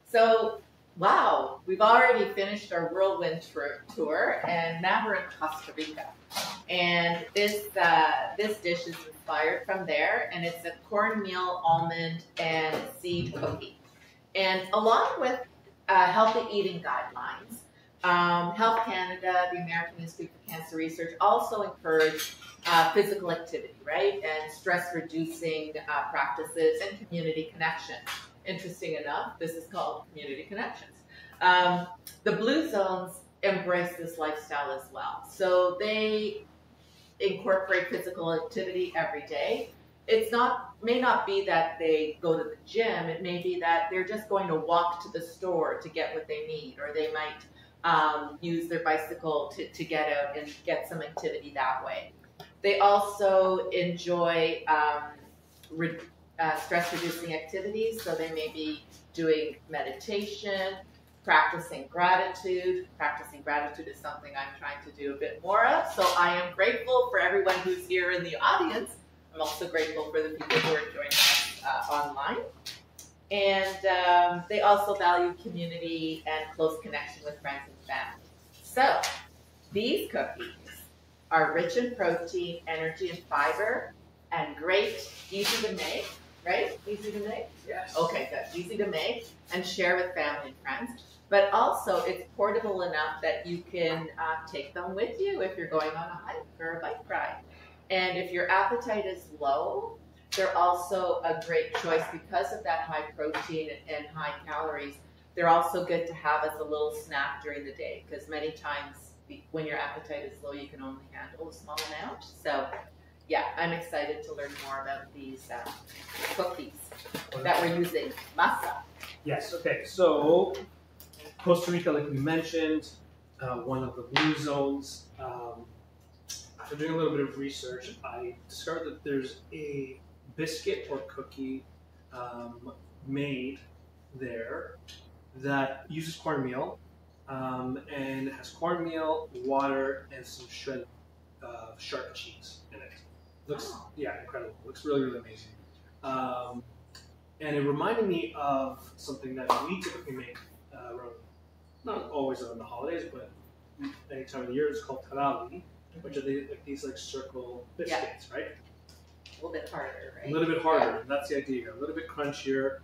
So, wow, we've already finished our whirlwind tour, and now we're in Costa Rica. And this dish is inspired from there, and it's a cornmeal, almond, and seed cookie. And along with healthy eating guidelines, Health Canada, the American Institute for Cancer Research also encourage physical activity, right? And stress-reducing practices and community connection. Interesting enough, this is called community connections. The Blue Zones embrace this lifestyle as well. So they incorporate physical activity every day. May not be that they go to the gym. It may be that they're just going to walk to the store to get what they need, or they might use their bicycle to get out and get some activity that way. They also enjoy stress-reducing activities, so they may be doing meditation, practicing gratitude. Practicing gratitude is something I'm trying to do a bit more of, so I am grateful for everyone who's here in the audience. I'm also grateful for the people who are joining us online. And they also value community and close connection with friends and family. So these cookies are rich in protein, energy, and fiber, and great, easy to make, right? Easy to make? Yes. Okay, good. Easy to make and share with family and friends. But also, it's portable enough that you can take them with you if you're going on a hike or a bike ride. And if your appetite is low, they're also a great choice because of that high protein and high calories. They're also good to have as a little snack during the day, because many times when your appetite is low, you can only handle a small amount. So yeah, I'm excited to learn more about these cookies that we're using. Masa. Yes, okay, so Costa Rica, like we mentioned, one of the blue zones. After doing a little bit of research, I discovered that there's a biscuit or cookie made there that uses cornmeal, and it has cornmeal, water, and some shredded sharp cheese in it. Looks, yeah, incredible. Looks really, really amazing. And it reminded me of something that we typically make around, not always on the holidays, but any time of the year. It's called tarali, which are these like circle biscuits, right? A little bit harder, right? A little bit harder, and that's the idea. A little bit crunchier,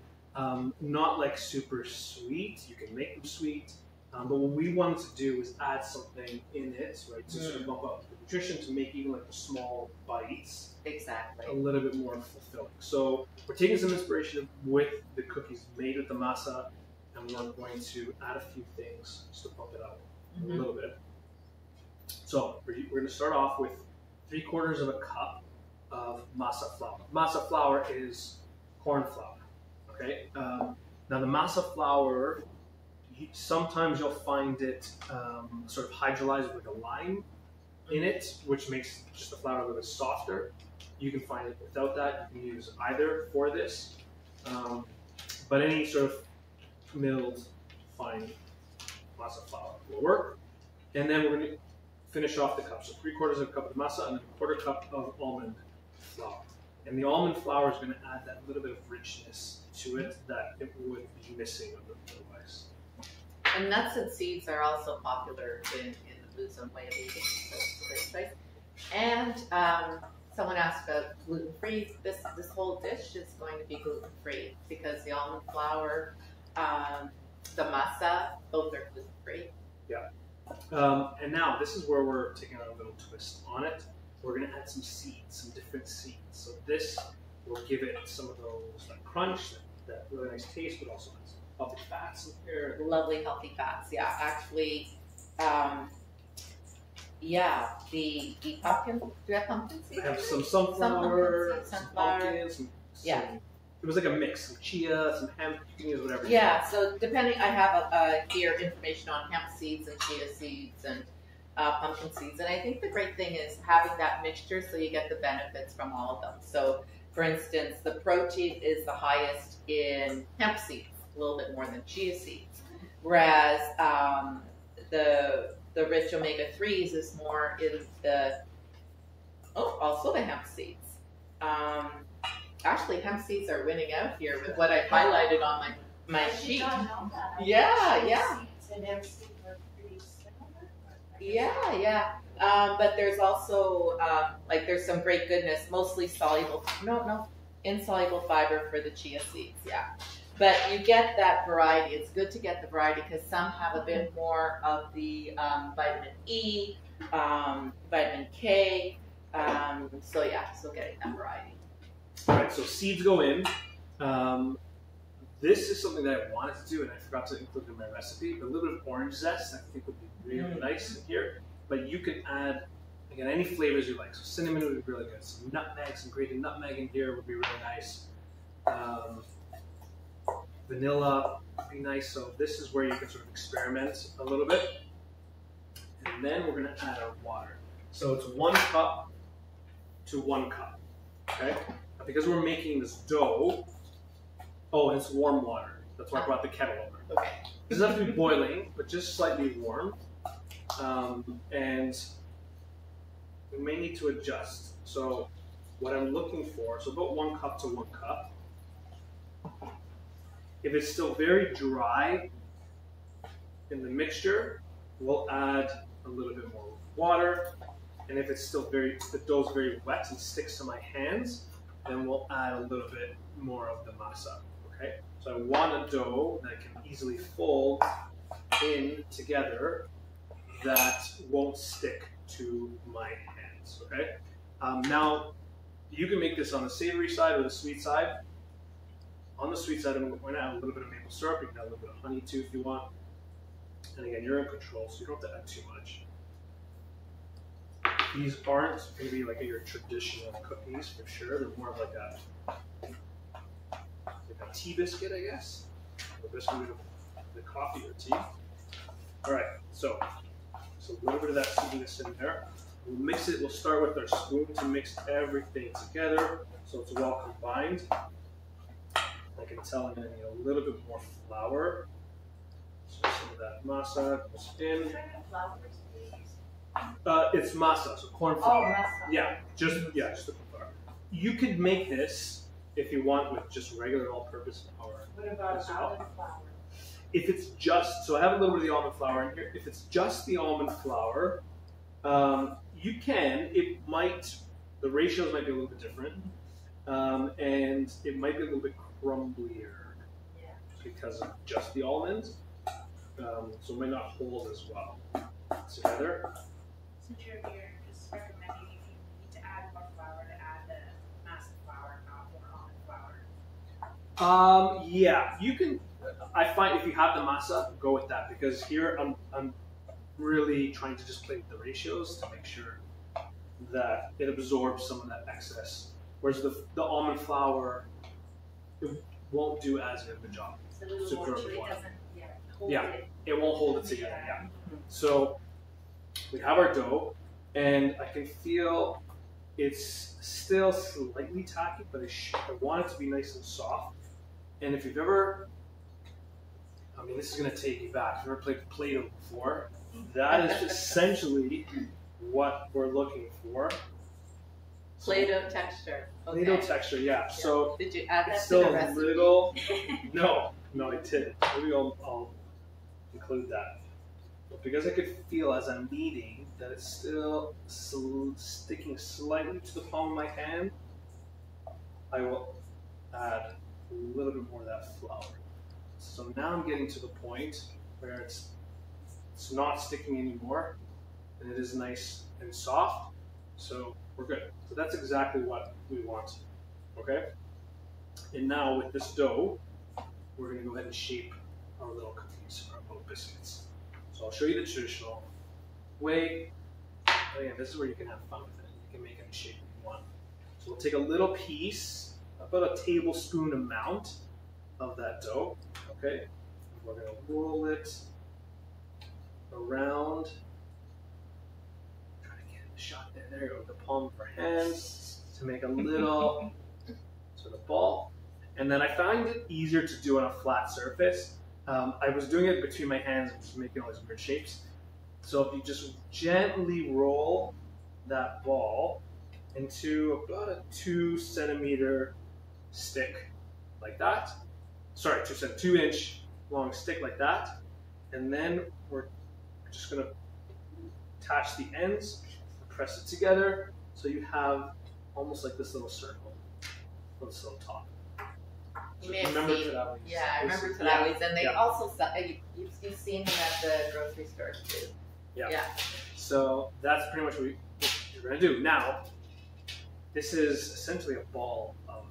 not like super sweet. You can make them sweet, but what we wanted to do was add something in it, right, to sort of bump up the nutrition, to make even like the small bites exactly a little bit more fulfilling. So we're taking some inspiration with the cookies made with the masa, and we're going to add a few things just to bump it up a little bit. So we're going to start off with 3/4 of a cup of masa flour. Masa flour is corn flour, okay? Now the masa flour, sometimes you'll find it sort of hydrolyzed with a lime in it, which makes just the flour a little bit softer. You can find it without that. You can use either for this, but any sort of milled fine masa flour will work. And then we're going to finish off the cup. So 3/4 of a cup of masa and 1/4 cup of almond flour. And the almond flour is going to add that little bit of richness to it that it would be missing otherwise. And nuts and seeds are also popular in the Blue Zone way of eating, so it's a great choice. And someone asked about gluten-free. This whole dish is going to be gluten-free because the almond flour, the masa, both are gluten-free. Yeah. And now this is where we're taking a little twist on it. We're going to add some seeds, some different seeds. So this will give it some of those like crunch, that really nice taste, but also has healthy fats in here. Lovely healthy fats, yeah. Actually, yeah, the pumpkin, do you have pumpkin seeds? I have some sunflower, some pumpkin, yeah. It was like a mix, some chia, some hemp, you can use whatever. Yeah, so depending, I have here information on hemp seeds and chia seeds and pumpkin seeds. And I think the great thing is having that mixture so you get the benefits from all of them. So for instance, the protein is the highest in hemp seeds, a little bit more than chia seeds. Whereas the rich omega-3s is more in also the hemp seeds. Actually, hemp seeds are winning out here with what I highlighted on my I did sheet. not know that. Yeah, yeah. Seeds and MC were pretty similar. Yeah. But there's also like there's some great goodness, mostly soluble, no, insoluble fiber for the chia seeds. Yeah, but you get that variety. It's good to get the variety because some have a bit more of the vitamin E, vitamin K. So yeah, so getting that variety. All right, so seeds go in. This is something that I wanted to do and I forgot to include in my recipe. A little bit of orange zest I think would be really nice in here. But you can add, again, any flavors you like. So cinnamon would be really good. Some nutmeg, some grated nutmeg in here would be really nice. Vanilla would be nice. So this is where you can sort of experiment a little bit. And then we're going to add our water. So it's 1 cup to 1 cup. Okay? Now because we're making this dough, oh, and it's warm water. That's why I brought the kettle over. Okay. It doesn't have to be boiling, but just slightly warm. And we may need to adjust. So what I'm looking for, so about 1 cup to 1 cup. If it's still very dry in the mixture, we'll add a little bit more water. And if it's still the dough's very wet and sticks to my hands, then we'll add a little bit more of the masa. Okay? So I want a dough that can easily fold in together that won't stick to my hands, okay? Now, you can make this on the savory side or the sweet side. On the sweet side, I'm going to add a little bit of maple syrup. You can add a little bit of honey too if you want. And again, you're in control, so you don't have to add too much. These aren't going to be like your traditional cookies for sure. They're more of like a tea biscuit, I guess. The biscuit with the coffee or tea. All right, so a little bit of that sweetness in there. We'll mix it. We'll start with our spoon to mix everything together so it's well combined. I can tell I'm going to need a little bit more flour. So some of that masa goes in. What kind of flowers do you use? It's masa, so corn flour. Oh, masa. Yeah, just the corn flour. You could make this if you want with just regular all-purpose flour. What about as well. almond flour? If it's just, so I have a little bit of the almond flour in here. If it's just the almond flour, you can, the ratios might be a little bit different, and it might be a little bit crumblier because of just the almonds, so it might not hold as well together. Since you're here, just recommending if you need to add more flour, to add the massive flour, not more almond flour. Yeah, you can. I find if you have the masa, go with that because here I'm really trying to just play with the ratios to make sure that it absorbs some of that excess. Whereas the almond flour, it won't do as good of a job. It's a little more chewy, it doesn't hold it. It won't hold it together. Yeah. So we have our dough, and I can feel it's still slightly tacky, but I want it to be nice and soft. And if you've ever, I mean, this is going to take you back. If you've ever played Play-Doh before, that is essentially what we're looking for. Play-Doh texture. Okay. Play-Doh texture, yeah. So did you add that it's still to the a recipe? little. No, I didn't. Maybe I'll include that. But because I could feel as I'm kneading that it's still sticking slightly to the palm of my hand, I will add a little bit more of that flour. So now I'm getting to the point where it's not sticking anymore, and it is nice and soft. So we're good. So that's exactly what we want. Okay? And now with this dough, we're going to go ahead and shape our little cookies, our little biscuits. So I'll show you the traditional way. Again, this is where you can have fun with it. You can make any shape you want. So we'll take a little piece, about a tablespoon amount of that dough. Okay? And we're going to roll it around. Try to get the shot there. There you go, with the palm of our hands to make a little sort of ball. And then I find it easier to do on a flat surface. I was doing it between my hands and just making all these weird shapes. So if you just gently roll that ball into about a 2 centimeter stick like that, sorry, just a 2-inch long stick like that. And then we're just gonna attach the ends, press it together, so you have almost like this little circle on this little top. You may have Remember seen, Tadali's? yeah, I remember Tadali's, and they also sell, you've seen them at the grocery stores too. Yeah. So that's pretty much what you're gonna do. Now, this is essentially a ball of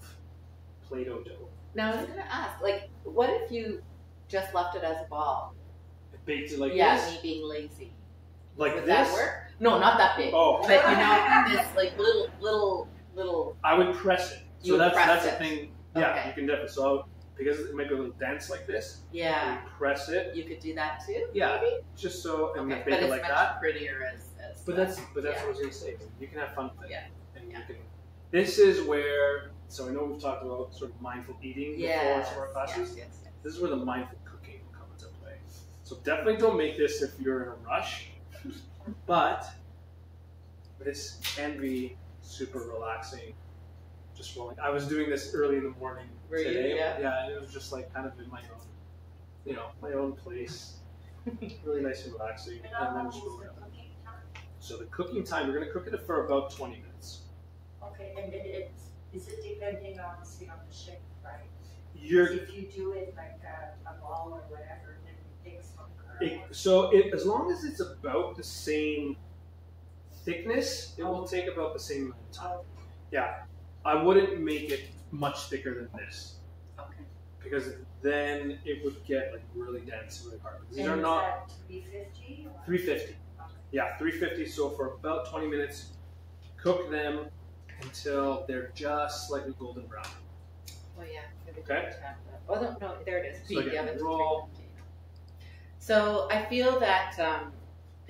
Play-Doh dough. Now I was gonna ask, like, what if you just left it as a ball? Baked it like Yeah, this? me being lazy. Like Would this? that work? No, not that big. Oh. But you know, this like little. I would press it. So You would that's press the it. thing. Yeah, Okay. you can definitely. So because it might be a little dense like this, Yeah, you press it. you could do that too. Yeah, Maybe? just so and Okay, bake but it it's like much that. prettier as. But that's yeah. what I was gonna say. You can have fun with it. Yeah. And Yeah. you can. This is where. So I know we've talked about sort of mindful eating before in some of our classes. Yes. This is where the mindful cooking will come into play. So definitely don't make this if you're in a rush, but this can be super relaxing. Just rolling. I was doing this early in the morning Were you? today. Yeah. And it was just like kind of in my own, my own place. Really nice and relaxing. And then just roll it up. So the cooking time, we're going to cook it for about 20 minutes. Okay, and is it depending obviously on the shape, right? You're If you do it like a ball or whatever, then it takes longer. as long as it's about the same thickness, it will take about the same amount of time. Yeah, I wouldn't make it much thicker than this Okay. because then it would get like really dense, really hard. These And are is not that 350? 350. Okay. Yeah, 350. So for about 20 minutes, cook them until they're just slightly golden brown. Oh yeah. Maybe Okay. just have that. Oh no, there it is. So again, it's roll. 350. So I feel that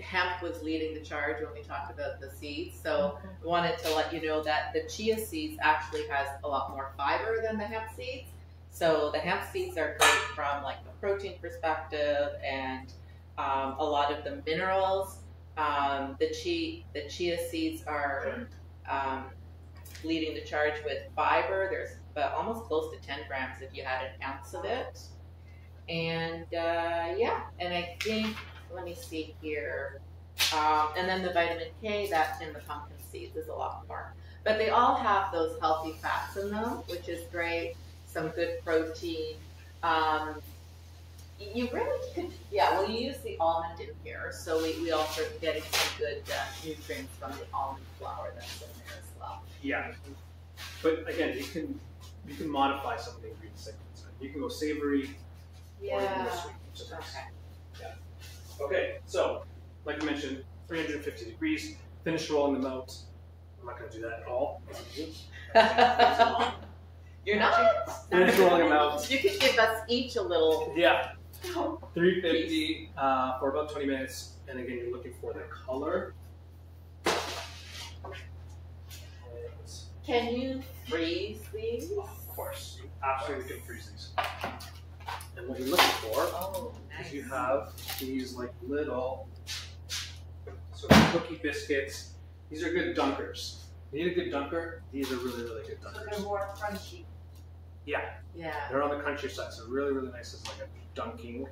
hemp was leading the charge when we talked about the seeds. So I wanted to let you know that the chia seeds actually has a lot more fiber than the hemp seeds. So the hemp seeds are great from like the protein perspective and a lot of the minerals. The chia seeds are leading the charge with fiber. There's almost close to 10 grams if you had an ounce of it. And and I think, let me see here. And then the vitamin K that's in the pumpkin seeds is a lot more. But they all have those healthy fats in them, which is great. Some good protein. You really could, you use the almond in here. So we also getting some good nutrients from the almond flour that's in there as well. Yeah, but again, you can modify some of the ingredients. You can go savory, or you can go sweet. Which is nice. Okay. Yeah. Okay, so like I mentioned, 350 degrees. Finish rolling them out. I'm not going to do that at all. You're not? Finish rolling them out. You could give us each a little. Yeah. 350 for about 20 minutes. And again, you're looking for the color. Can you freeze these? Of course, you absolutely can freeze these. And what you're looking for Oh, nice. is you have these like little sort of cookie biscuits. These are good dunkers. You need a good dunker. These are really, really good So dunkers. they're more crunchy. Yeah, Yeah. they're on the crunchy side, so really, really nice as like a dunking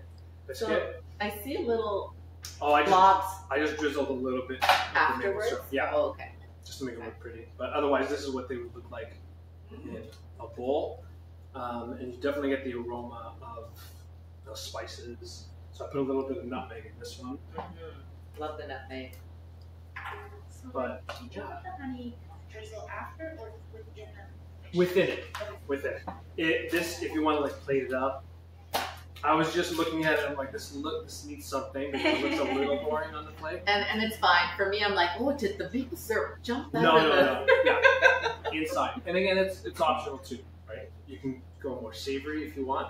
biscuit. So I see little Oh, I blobs just drizzled a little bit of the maple afterwards. syrup. Yeah, Oh, okay. just to make it look pretty. But otherwise, this is what they would look like in a bowl. And you definitely get the aroma of those spices. So I put a little bit of nutmeg in this one. Mm-hmm. Love the nutmeg. So But do you want the honey drizzle after or within the within it. This, if you want to like plate it up. I was just looking at it. I'm like, this needs something because it looks a little boring on the plate. And it's fine. For me, I'm like, oh, did the maple syrup jump out No, of the... no. Yeah, inside. And again, it's optional too, right? You can go more savory if you want,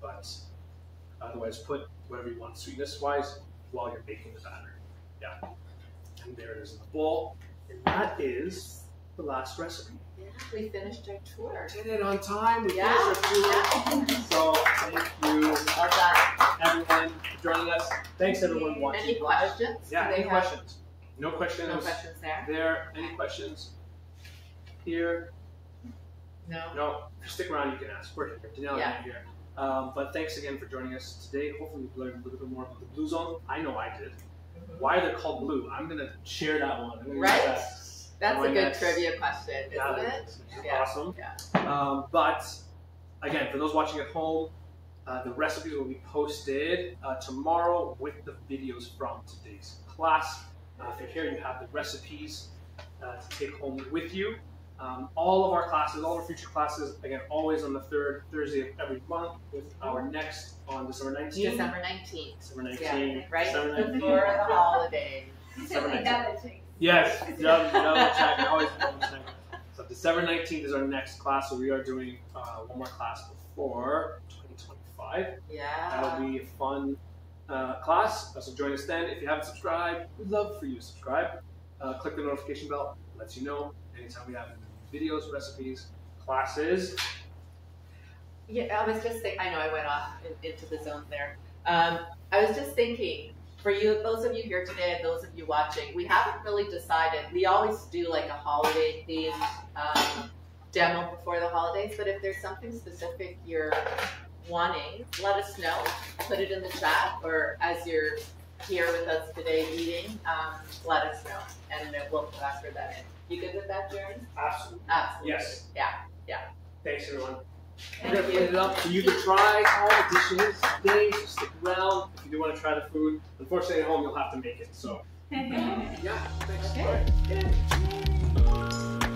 but otherwise put whatever you want sweetness-wise while you're baking the batter. Yeah. And there it is in the bowl. And that is the last recipe. Yeah, we finished our tour. Did it on time. We Yeah. finished our tour. So thank you, Well done. everyone, for joining us. Thanks, everyone, watching. Any questions? Yeah, Do they any have- questions? No questions. No questions there? There. Any questions? Here. No? No. Stick around. You can ask. We're here. Danielle and I are here. But thanks again for joining us today. Hopefully you've learned a little bit more about the Blue Zone. I know I did. Why are they called blue? I'm going to share that one. Right? That's a good trivia question, isn't it? It's awesome. Yeah. But again, for those watching at home, the recipes will be posted tomorrow with the videos from today's class. If you're here, you have the recipes to take home with you. All of our classes, all of our future classes, again, always on the third Thursday of every month, with our next on December 19th. December 19th. December 19th. Yeah, right December 19th. before the holidays. December 19th. Double check. Yes, double check. Always double check. So December 19th is our next class, so we are doing one more class before 2025. Yeah. That'll be a fun class, so join us then. If you haven't subscribed, we'd love for you to subscribe. Click the notification bell, lets you know anytime we have videos, recipes, classes. Yeah, I was just thinking, I know I went off into the zone there. I was just thinking, for you, those of you here today and those of you watching, we haven't really decided. We always do like a holiday themed demo before the holidays, but if there's something specific you're wanting, let us know. Put it in the chat, or as you're here with us today eating, let us know, and we'll factor that in. You good with that, Jaron? Absolutely. Absolutely. Yes. Yeah. Thanks, everyone. Thank We're going to you. put it up for you to try all the dishes today, so stick around if you do want to try the food. Unfortunately, at home, you'll have to make it. So, yeah, thanks. Okay. All right. Good.